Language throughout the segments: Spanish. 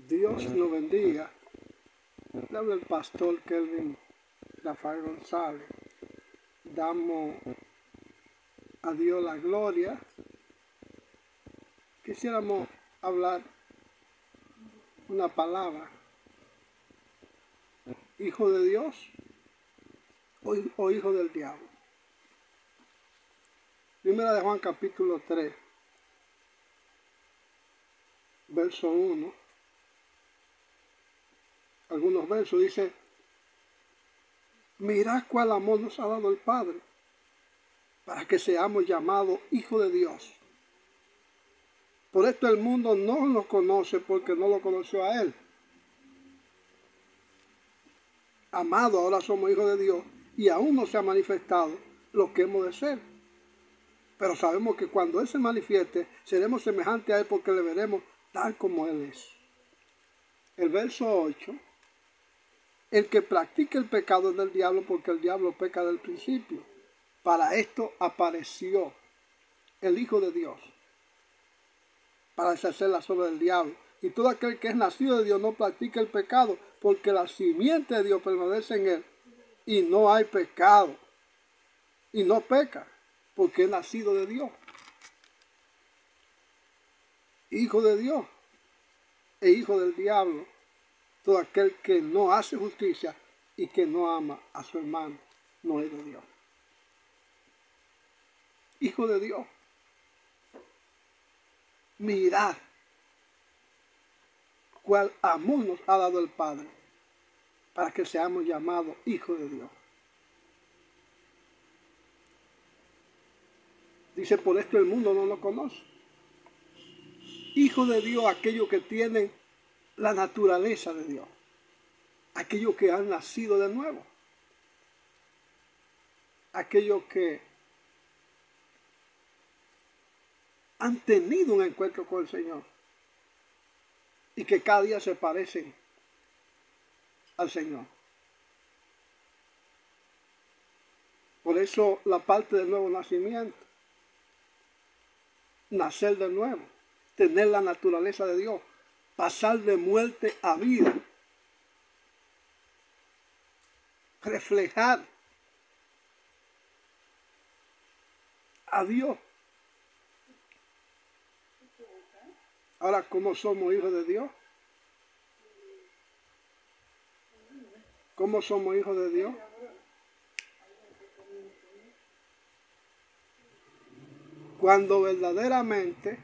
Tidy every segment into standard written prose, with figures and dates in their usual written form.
Dios nos bendiga. Le habla el pastor Kelvin Rafael González. Damos a Dios la gloria. Quisiéramos hablar una palabra. ¿Hijo de Dios o hijo del diablo? Primera de Juan capítulo 3, verso 1. Algunos versos dice: mirad cuál amor nos ha dado el Padre, para que seamos llamados hijos de Dios. Por esto el mundo no nos conoce, porque no lo conoció a Él. Amado, ahora somos hijos de Dios, y aún no se ha manifestado lo que hemos de ser. Pero sabemos que cuando Él se manifieste, seremos semejantes a Él, porque le veremos tal como Él es. El verso 8. El que practica el pecado es del diablo, porque el diablo peca del principio. Para esto apareció el Hijo de Dios, para deshacer la obras del diablo. Y todo aquel que es nacido de Dios no practica el pecado, porque la simiente de Dios permanece en él, y no hay pecado. Y no peca, porque es nacido de Dios. Hijo de Dios e hijo del diablo, todo aquel que no hace justicia y que no ama a su hermano, no es de Dios. Hijo de Dios, mirad cuál amor nos ha dado el Padre, para que seamos llamados hijos de Dios. Dice: por esto el mundo no lo conoce. Hijo de Dios, aquellos que tienen la naturaleza de Dios, aquellos que han nacido de nuevo, aquellos que han tenido un encuentro con el Señor y que cada día se parecen al Señor. Por eso la parte del nuevo nacimiento, nacer de nuevo, tener la naturaleza de Dios, pasar de muerte a vida, reflejar a Dios. Ahora, ¿cómo somos hijos de Dios? ¿Cómo somos hijos de Dios? Cuando verdaderamente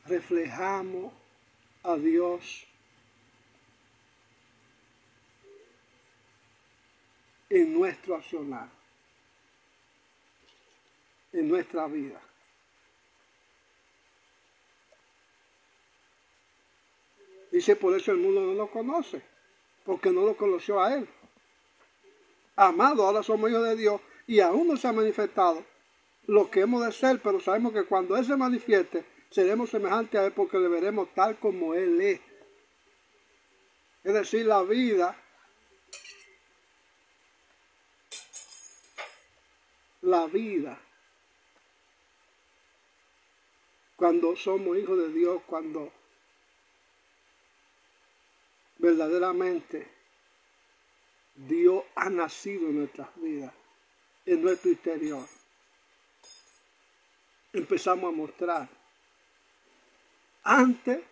reflejamos a Dios en nuestro accionar, en nuestra vida. Dice: por eso el mundo no lo conoce, porque no lo conoció a Él. Amado, ahora somos hijos de Dios, y aún no se ha manifestado lo que hemos de ser, pero sabemos que cuando Él se manifieste, seremos semejantes a Él, porque le veremos tal como Él es. Es decir, la vida, cuando somos hijos de Dios, cuando verdaderamente Dios ha nacido en nuestras vidas, en nuestro interior, empezamos a mostrar. Antes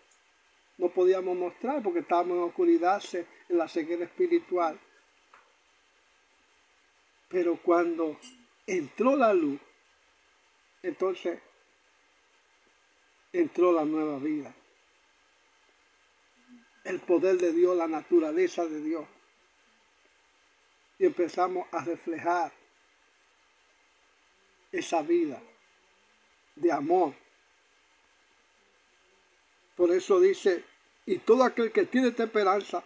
no podíamos mostrar porque estábamos en oscuridad, en la ceguera espiritual. Pero cuando entró la luz, entonces entró la nueva vida. El poder de Dios, la naturaleza de Dios. Y empezamos a reflejar esa vida de amor. Por eso dice: y todo aquel que tiene esta esperanza,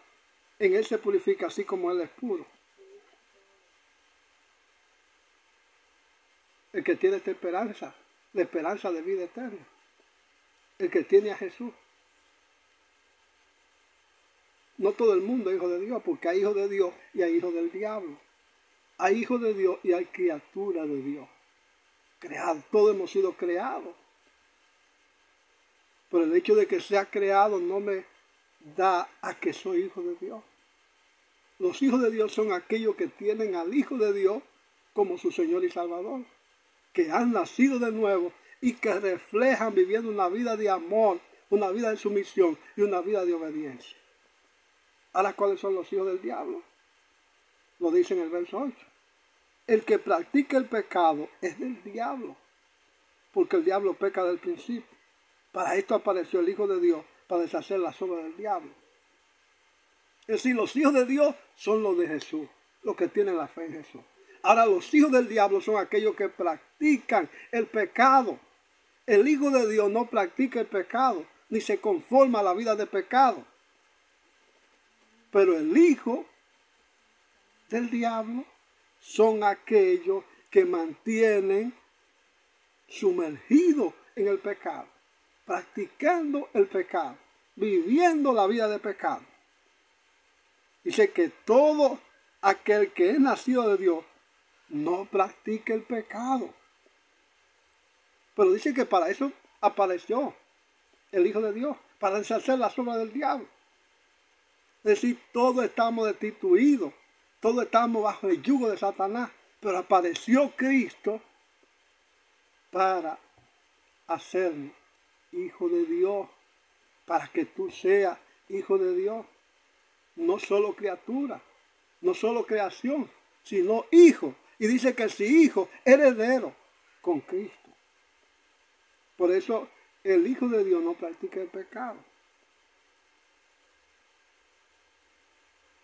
en Él se purifica así como Él es puro. El que tiene esta esperanza, la esperanza de vida eterna. El que tiene a Jesús. No todo el mundo es hijo de Dios, porque hay hijos de Dios y hay hijos del diablo. Hay hijos de Dios y hay criaturas de Dios. Creados, todos hemos sido creados Pero el hecho de que sea creado no me da a que soy hijo de Dios. Los hijos de Dios son aquellos que tienen al Hijo de Dios como su Señor y Salvador, que han nacido de nuevo y que reflejan viviendo una vida de amor, una vida de sumisión y una vida de obediencia. Ahora, ¿cuáles son los hijos del diablo? Lo dice en el verso 8. El que practica el pecado es del diablo, porque el diablo peca del principio. Para esto apareció el Hijo de Dios, para deshacer las obras del diablo. Es decir, los hijos de Dios son los de Jesús, los que tienen la fe en Jesús. Ahora, los hijos del diablo son aquellos que practican el pecado. El Hijo de Dios no practica el pecado, ni se conforma a la vida de pecado. Pero el hijo del diablo son aquellos que mantienen sumergidos en el pecado, practicando el pecado, viviendo la vida de pecado. Dice que todo aquel que es nacido de Dios no practica el pecado. Pero dice que para eso apareció el Hijo de Dios, para deshacer las obras del diablo. Es decir, todos estamos destituidos, todos estamos bajo el yugo de Satanás, pero apareció Cristo para hacernos hijo de Dios, para que tú seas hijo de Dios. No solo criatura, no solo creación, sino hijo. Y dice que si hijo, heredero con Cristo. Por eso el Hijo de Dios no practica el pecado.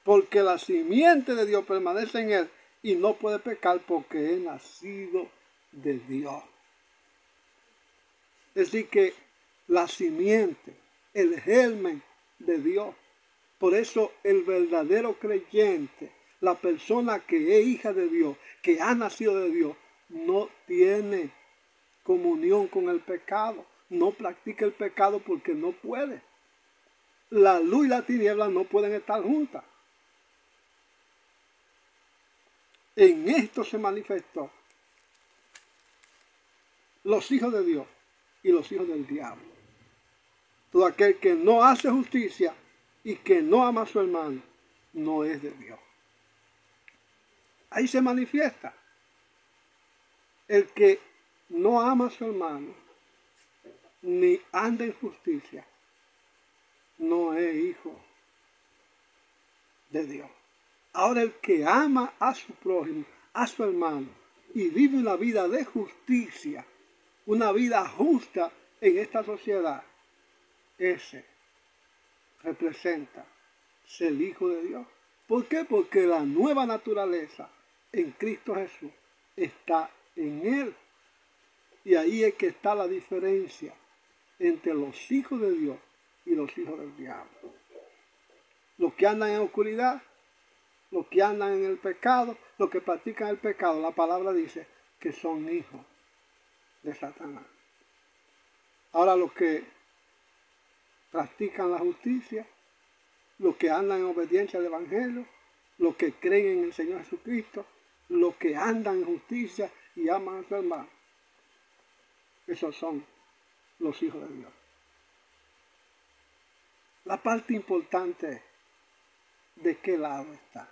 Porque la simiente de Dios permanece en él y no puede pecar porque es nacido de Dios. Es decir, que la simiente, el germen de Dios. Por eso el verdadero creyente, la persona que es hija de Dios, que ha nacido de Dios, no tiene comunión con el pecado. No practica el pecado porque no puede. La luz y la tiniebla no pueden estar juntas. En esto se manifestó los hijos de Dios y los hijos del diablo. Todo aquel que no hace justicia y que no ama a su hermano, no es de Dios. Ahí se manifiesta. El que no ama a su hermano, ni anda en justicia, no es hijo de Dios. Ahora el que ama a su prójimo, a su hermano, y vive una vida de justicia, una vida justa en esta sociedad, ese representa ser el Hijo de Dios. ¿Por qué? Porque la nueva naturaleza en Cristo Jesús está en él. Y ahí es que está la diferencia entre los hijos de Dios y los hijos del diablo. Los que andan en oscuridad, los que andan en el pecado, los que practican el pecado, la palabra dice que son hijos de Satanás. Ahora los que practican la justicia, los que andan en obediencia al Evangelio, los que creen en el Señor Jesucristo, los que andan en justicia y aman a su hermano, esos son los hijos de Dios. La parte importante es de qué lado está.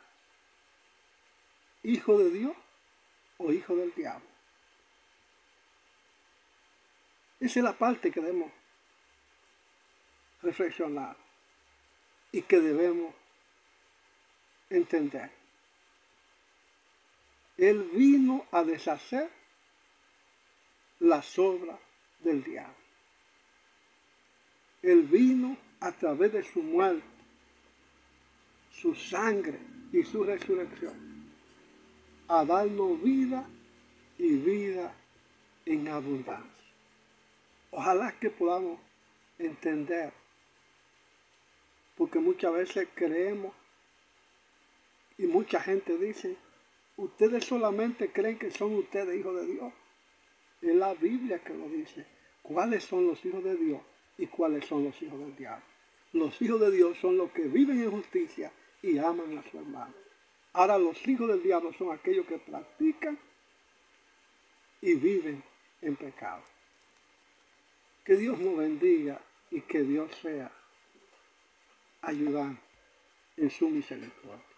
¿Hijo de Dios o hijo del diablo? Esa es la parte que debemos reflexionar y que debemos entender. Él vino a deshacer las obras del diablo. Él vino a través de su muerte, su sangre y su resurrección a darnos vida y vida en abundancia. Ojalá que podamos entender, porque muchas veces creemos y mucha gente dice, ustedes solamente creen que son ustedes hijos de Dios. Es la Biblia que lo dice. ¿Cuáles son los hijos de Dios y cuáles son los hijos del diablo? Los hijos de Dios son los que viven en justicia y aman a su hermano. Ahora los hijos del diablo son aquellos que practican y viven en pecado. Que Dios nos bendiga y que Dios sea ayudando en su misericordia.